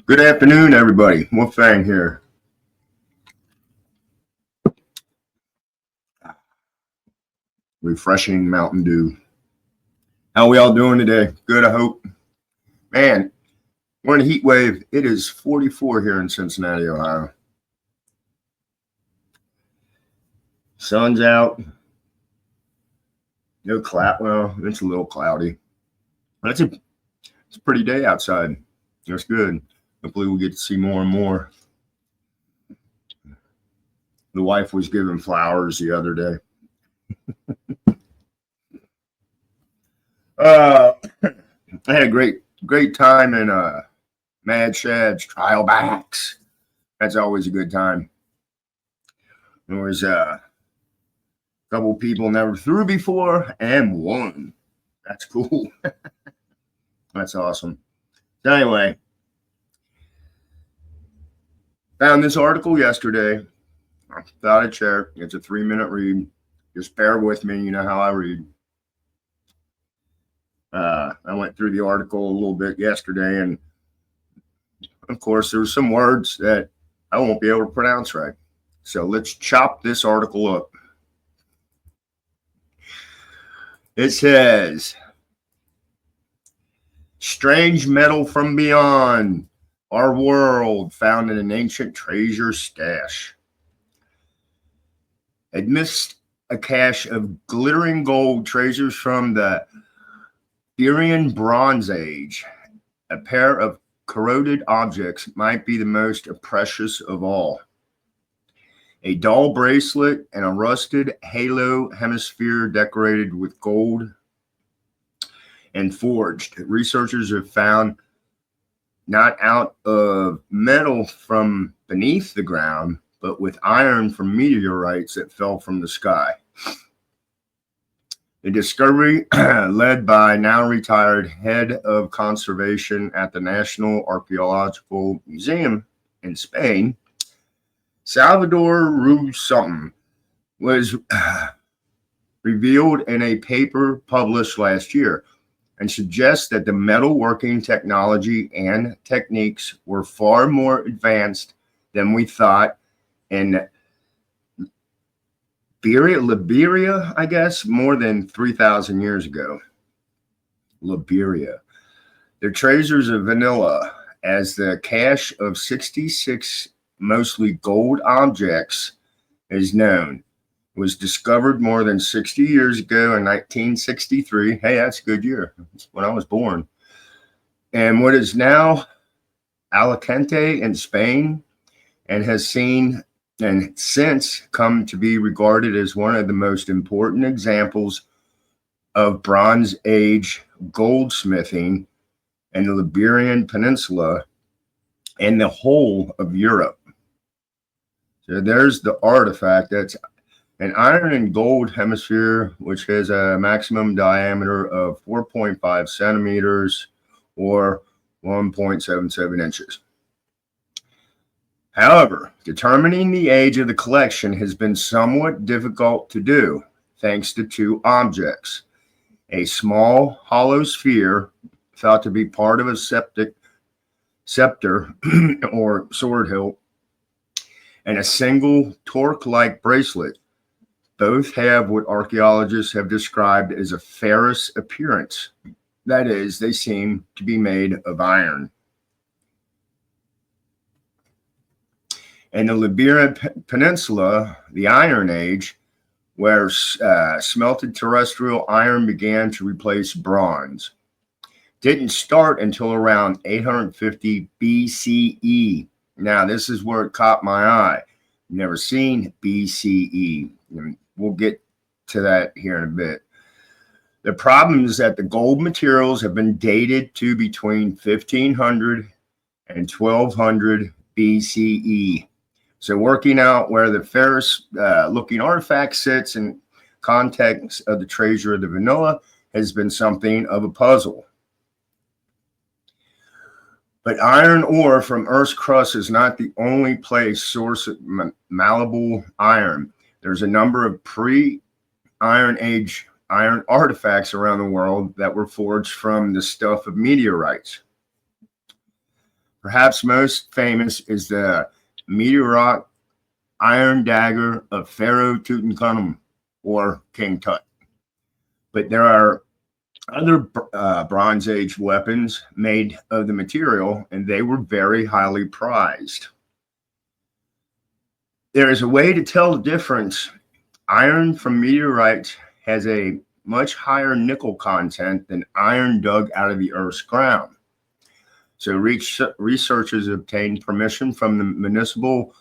Good afternoon, everybody. Wolfgang here. Refreshing Mountain Dew. How we all doing today? Good, I hope. Man, we're in a heat wave. It is 44 here in Cincinnati, Ohio. Sun's out. No cloud. Well, it's a little cloudy. But it's a pretty day outside. That's good. Hopefully we'll get to see more and more. The wife was giving flowers the other day. I had a great time in Mad Shad's trial backs. That's always a good time. There was a couple people never threw before and won. That's cool. That's awesome. So anyway, found this article yesterday. I thought I'd share. It's a 3-minute read. Just bear with me. You know how I read. I went through the article a little bit yesterday, and of course, there's some words that I won't be able to pronounce right. So let's chop this article up. It says, strange metal from beyond our world found in an ancient treasure stash. Amidst a cache of glittering gold treasures from the Iberian Bronze Age, a pair of corroded objects might be the most precious of all. A dull bracelet and a rusted halo hemisphere decorated with gold and forged. Researchers have found not out of metal from beneath the ground, but with iron from meteorites that fell from the sky. The discovery, led by now retired head of conservation at the National Archaeological Museum in Spain, Salvador Ruiz, was revealed in a paper published last year and suggests that the metalworking technology and techniques were far more advanced than we thought in Liberia, I guess, more than 3,000 years ago. Liberia. The treasures of vanilla, as the cache of 66 mostly gold objects is known, was discovered more than 60 years ago in 1963. Hey, that's a good year. That's when I was born. And what is now Alicante in Spain, and has seen and since come to be regarded as one of the most important examples of Bronze Age goldsmithing in the Iberian Peninsula and the whole of Europe. So there's the artifact. That's an iron and gold hemisphere, which has a maximum diameter of 4.5 centimeters or 1.77 inches. However, determining the age of the collection has been somewhat difficult to do, thanks to two objects: a small hollow sphere thought to be part of a scepter or sword hilt, and a single torque-like bracelet. Both have what archaeologists have described as a ferrous appearance. That is, they seem to be made of iron. In the Iberian Peninsula, the Iron Age, where smelted terrestrial iron began to replace bronze, didn't start until around 850 BCE. Now, this is where it caught my eye. Never seen BCE. We'll get to that here in a bit. The problem is that the gold materials have been dated to between 1500 and 1200 BCE. So working out where the ferrous looking artifact sits in context of the treasure of the vanilla has been something of a puzzle. But iron ore from Earth's crust is not the only source of malleable iron. There's a number of pre-Iron Age iron artifacts around the world that were forged from the stuff of meteorites. Perhaps most famous is the meteorite iron dagger of Pharaoh Tutankhamun, or King Tut. But there are other Bronze Age weapons made of the material, and they were very highly prized. There is a way to tell the difference. Iron from meteorites has a much higher nickel content than iron dug out of the Earth's ground. So researchers obtained permission from the Municipal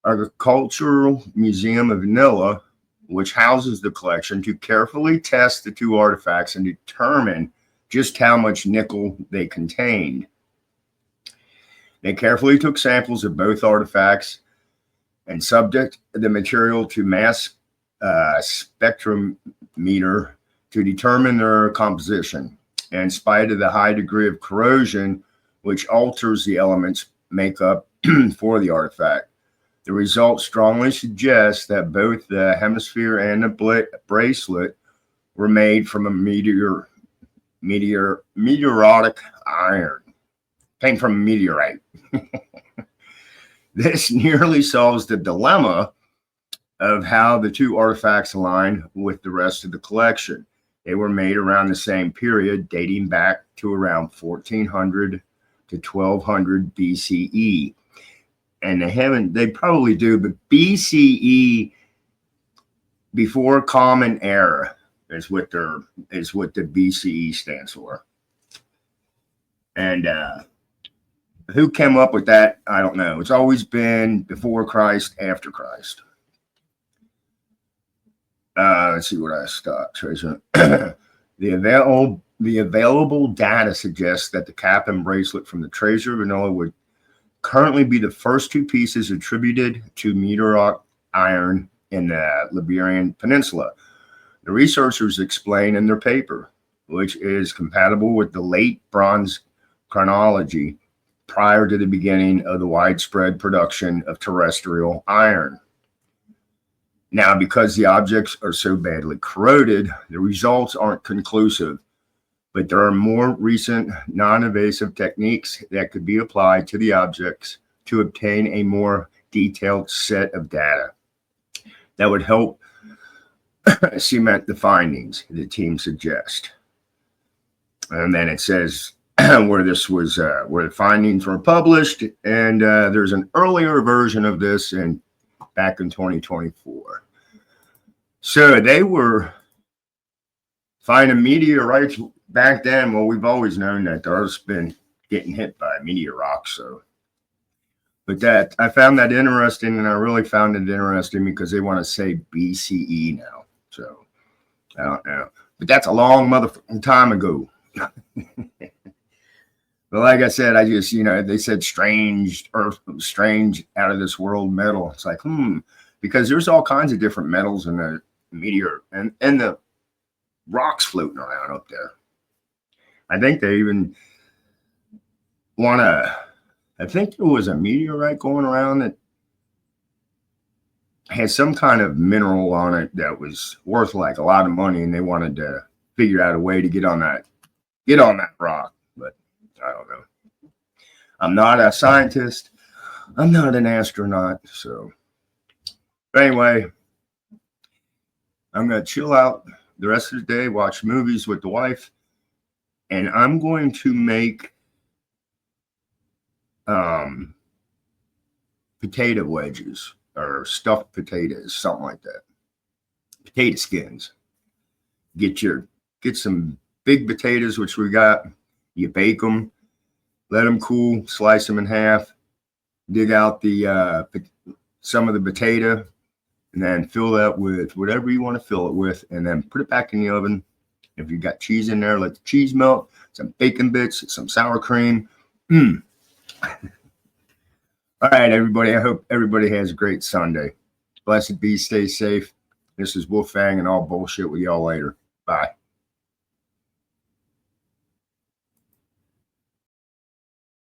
Agricultural Museum of Manila, which houses the collection, to carefully test the two artifacts and determine just how much nickel they contained. They carefully took samples of both artifacts and subject the material to mass spectrometer to determine their composition. In spite of the high degree of corrosion, which alters the elements makeup for the artifact, the results strongly suggest that both the hemisphere and the bracelet were made from a meteoritic iron. Came from a meteorite. This nearly solves the dilemma of how the two artifacts align with the rest of the collection. They were made around the same period, dating back to around 1400 to 1200 BCE. And they probably do, but BCE, before Common Era, is what the BCE stands for. And who came up with that? I don't know. It's always been before Christ, after Christ. Let's see what I stopped. The available data suggests that the cap and bracelet from the treasure of Manila would currently be the first two pieces attributed to meteoric iron in the Liberian Peninsula. The researchers explain in their paper, which is compatible with the late Bronze chronology prior to the beginning of the widespread production of terrestrial iron. Now, because the objects are so badly corroded, the results aren't conclusive, but there are more recent non-invasive techniques that could be applied to the objects to obtain a more detailed set of data that would help cement the findings the team suggests. And then it says where this was, where the findings were published, and there's an earlier version of this back in 2024. So they were finding meteorites back then. Well, we've always known that the Earth's been getting hit by meteor rocks. So, but that I found that interesting, and I really found it interesting because they want to say BCE now. So I don't know, but that's a long motherfucking time ago. But like I said, I just, they said strange earth, strange out of this world metal. It's like, because there's all kinds of different metals in the meteor and the rocks floating around up there. I think they even I think there was a meteorite going around that had some kind of mineral on it that was worth like a lot of money, and they wanted to figure out a way to get on that rock. But I don't know. I'm not a scientist. I'm not an astronaut. So anyway, I'm going to chill out the rest of the day, watch movies with the wife, and I'm going to make potato wedges or stuffed potatoes, something like that. Potato skins. Get some big potatoes, which we got. You bake them, let them cool, slice them in half, dig out some of the potato, and then fill that with whatever you want to fill it with, and then put it back in the oven. If you got cheese in there, let the cheese melt, some bacon bits, some sour cream. All right, everybody. I hope everybody has a great Sunday. Blessed be, stay safe. This is Wolfgang, and I'll bullshit with y'all later. Bye.